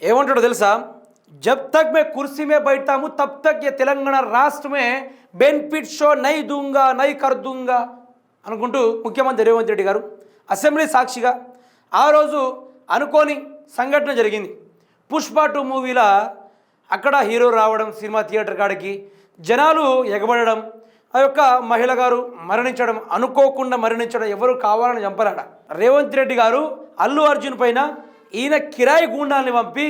ఏమంటాడో తెలుసా? జబ్ తక్ మే కుర్సీ మే బైఠాము తబ్ తక్ ये తెలంగాణ రాష్ట్ర మే బెనిఫిట్ షో నై దూంగా నై కర్ దూంగా అనుకుంటూ ముఖ్యమంత్రి రేవంత్ రెడ్డి గారు అసెంబ్లీ సాక్షిగా ఆ రోజు అనుకోని సంఘటన జరిగింది. పుష్ప 2 మూవీలో అక్కడ హీరో రావడం, సినిమా థియేటర్ కాడికి జనాలు ఎగబడడం, ఆ యొక్క మహిళ గారు మరణించడం, అనుకోకుండా మరణించడం, ఎవరు కావాలని చంపరాడ. రేవంత్ రెడ్డి గారు అల్లు అర్జున్ పైన ఈయన కిరాయి గూండాల్ని పంపి,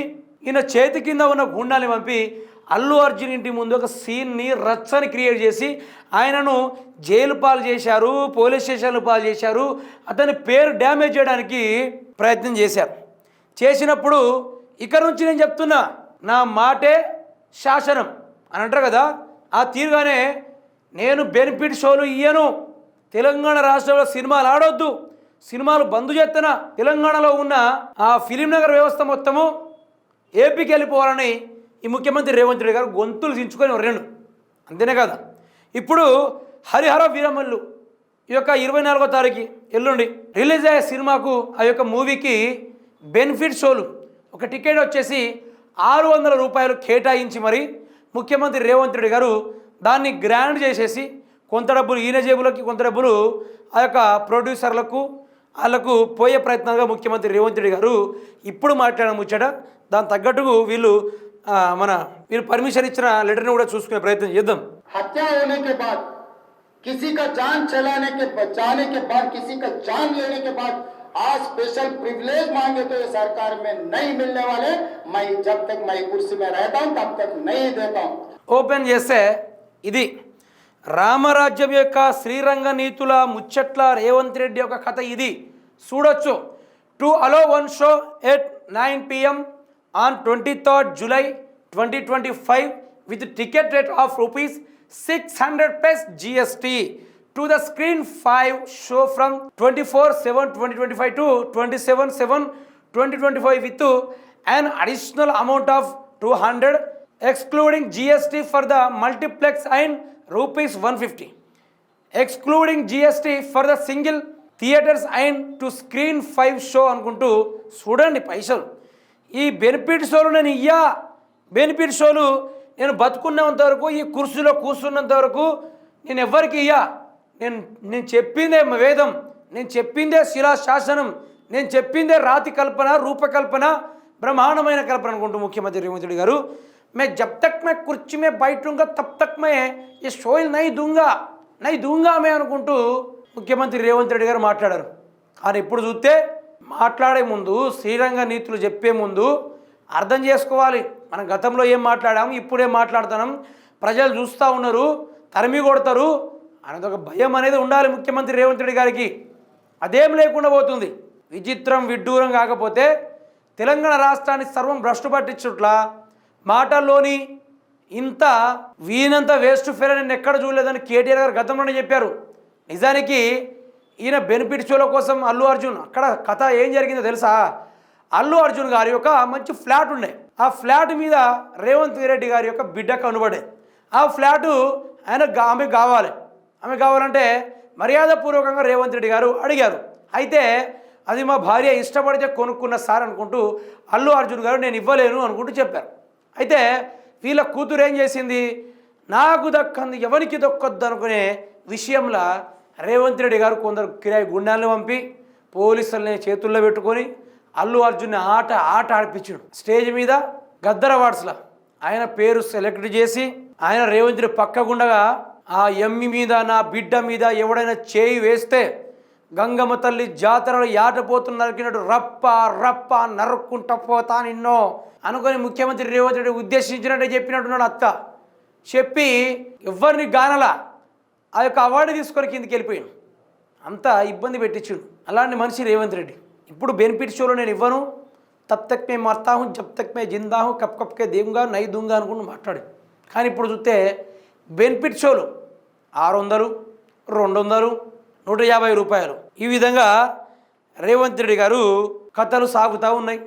ఈయన చేతి కింద ఉన్న గూండాల్ని పంపి అల్లు అర్జున్ ఇంటి ముందు ఒక సీన్ని రచ్చని క్రియేట్ చేసి ఆయనను జైలు పాలు చేశారు, పోలీస్ స్టేషన్లు పాలు చేశారు, అతని పేరు డ్యామేజ్ చేయడానికి ప్రయత్నం చేశారు. చేసినప్పుడు ఇక నుంచి నేను చెప్తున్నా, నా మాటే శాసనం అని అంటారు కదా, ఆ తీరుగానే నేను బెనిఫిట్ షోలు ఇయ్యను, తెలంగాణ రాష్ట్రంలో సినిమాలు ఆడొద్దు, సినిమాలు బంద్ చేస్తున్నా, తెలంగాణలో ఉన్న ఆ ఫిలిం నగర్ వ్యవస్థ మొత్తము ఏపీకి వెళ్ళిపోవాలని ఈ ముఖ్యమంత్రి రేవంత్ రెడ్డి గారు గొంతులు దించుకొని వర్రెండు. అంతేనే కదా, ఇప్పుడు హరిహర వీరమల్లు ఈ యొక్క 24వ తారీఖు ఎల్లుండి రిలీజ్ అయ్యే సినిమాకు, ఆ యొక్క మూవీకి బెనిఫిట్ షోలు ఒక టికెట్ వచ్చేసి 600 రూపాయలు కేటాయించి మరి ముఖ్యమంత్రి రేవంత్ రెడ్డి గారు దాన్ని గ్రాండ్ చేసేసి కొంత డబ్బులు ఈయన జేబులకి, కొంత డబ్బులు ఆ యొక్క ప్రొడ్యూసర్లకు వాళ్ళకు పోయే ప్రయత్నంగా ముఖ్యమంత్రి రేవంత్ రెడ్డి గారు ఇప్పుడు మాట్లాడడం ముచ్చట. దాని తగ్గట్టుకు వీళ్ళు परमिशन इच्छा लेटर కూడా చూసుకునే ప్రయత్నం చేద్దాం. हत्या होने के बाद किसी का जान चलाने के बचाने के बाद किसी का जान लेने के बाद आज स्पेशल प्रिविलेज मांगे तो ये सरकार में नहीं मिलने वाले. मैं जब तक मैं कुर्सी में रहता हूं तब तक नहीं देता हूं. ఓపెన్ చేస్తే ఇది రామరాజ్యం యొక్క శ్రీరంగ నీతుల ముచ్చట్ల రేవంత్ రెడ్డి యొక్క కథ ఇది చూడొచ్చు. To all one show at 9 PM on 23rd July 2025 with ticket rate of rupees 600 plus GST to the screen 5 show from 24/7/2025 to 27/7/2025 with an additional amount of 200 excluding GST for the multiplex and rupees 150 excluding GST for the single theaters and to screen 5 show అనుకుంటూ చూడండి పైసలు. ఈ benefit షోలు నేను ఇయ్యా, benefit షోలు నేను బతుకున్నంత వరకు, ఈ కుర్చీలో కూర్చున్నంత వరకు నేను ఎవరికి ఇయ్యా. నేను చెప్పిందే వేదం, నేను చెప్పిందే శిలాశాసనం, నేను చెప్పిందే రాతి కల్పన, రూపకల్పన, బ్రహ్మాండమైన కల్పన అనుకుంటూ ముఖ్యమంత్రి రేవంత్ రెడ్డి గారు मैं जब तक मैं कुर्सी में बैठूंगा तब तक मैं ये शो नहीं दूंगा मैं అనుకుంటూ ముఖ్యమంత్రి రేవంత్ రెడ్డి గారు మాట్లాడారు. కానీ ఇప్పుడు చూస్తే మాట్లాడే ముందు, శ్రీరంగ నీతులు చెప్పే ముందు అర్థం చేసుకోవాలి. మనం గతంలో ఏం మాట్లాడాము, ఇప్పుడేం మాట్లాడుతున్నాం, ప్రజలు చూస్తూ ఉన్నారు, తరిమి కొడతారు అనేది ఒక భయం అనేది ఉండాలి ముఖ్యమంత్రి రేవంత్ రెడ్డి గారికి. అదేం లేకుండా పోతుంది. విచిత్రం విడ్డూరం కాకపోతే తెలంగాణ రాష్ట్రాన్ని సర్వం భ్రష్టు పట్టించుట్ల మాటల్లోని ఇంత వీనంత వేస్ట్ ఫెయిల్ నేను ఎక్కడ చూడలేదని కేటీఆర్ గారు గతంలోనే చెప్పారు. నిజానికి ఈయన బెనిఫిట్ షోల కోసం అల్లు అర్జున్ అక్కడ కథ ఏం జరిగిందో తెలుసా? అల్లు అర్జున్ గారి యొక్క మంచి ఫ్లాట్ ఉండే, ఆ ఫ్లాట్ మీద రేవంత్ రెడ్డి గారి యొక్క బిడ్డ కనుబడే. ఆ ఫ్లాటు ఆమె కావాలంటే మర్యాదపూర్వకంగా రేవంత్ రెడ్డి గారు అడిగారు. అయితే అది మా భార్య ఇష్టపడితే కొనుక్కున్న సార్ అనుకుంటూ అల్లు అర్జున్ గారు నేను ఇవ్వలేను అనుకుంటూ చెప్పారు. అయితే వీళ్ళ కూతురు ఏం చేసింది, నాకు దక్కంది ఎవరికి దొక్కొద్దు అనుకునే విషయంలో రేవంత్ రెడ్డి గారు కొందరు కిరాయి గుండాలను పంపి పోలీసులని చేతుల్లో పెట్టుకొని అల్లు అర్జున్ని ఆట ఆడిపించాడు. స్టేజ్ మీద గద్దర్ అవార్డ్స్లో ఆయన పేరు సెలెక్ట్ చేసి ఆయన రేవంత్ రెడ్డి పక్కగుండగా ఆ ఎమ్మి మీద, నా బిడ్డ మీద ఎవడైనా చేయి వేస్తే గంగమ్మ తల్లి జాతరలో యాటపోతున్న నరికినట్టు రప్ప రప్ప నరుక్కుంటా పోతా నిన్నో అనుకొని ముఖ్యమంత్రి రేవంత్ రెడ్డి ఉద్దేశించినట్టే చెప్పినట్టున్నాడు. అత్త చెప్పి ఎవరిని గానలా ఆ యొక్క అవార్డు తీసుకొని కిందికి వెళ్ళిపోయాడు. అంతా ఇబ్బంది పెట్టించుడు అలాంటి మనిషి రేవంత్ రెడ్డి. ఇప్పుడు బెనిఫిట్ షోలో నేను ఇవ్వను, తబ్ తక్ మే మర్తా హూ జబ్ తక్ మే జిందా హూ కప్ కప్కే దేంగా నై దూంగా అనుకుంటూ మాట్లాడు. కానీ ఇప్పుడు చూస్తే బెనిఫిట్ షోలు 600, 200, 150 రూపాయలు ఈ విధంగా రేవంత్ రెడ్డి గారు కథలు సాగుతూ ఉన్నాయి.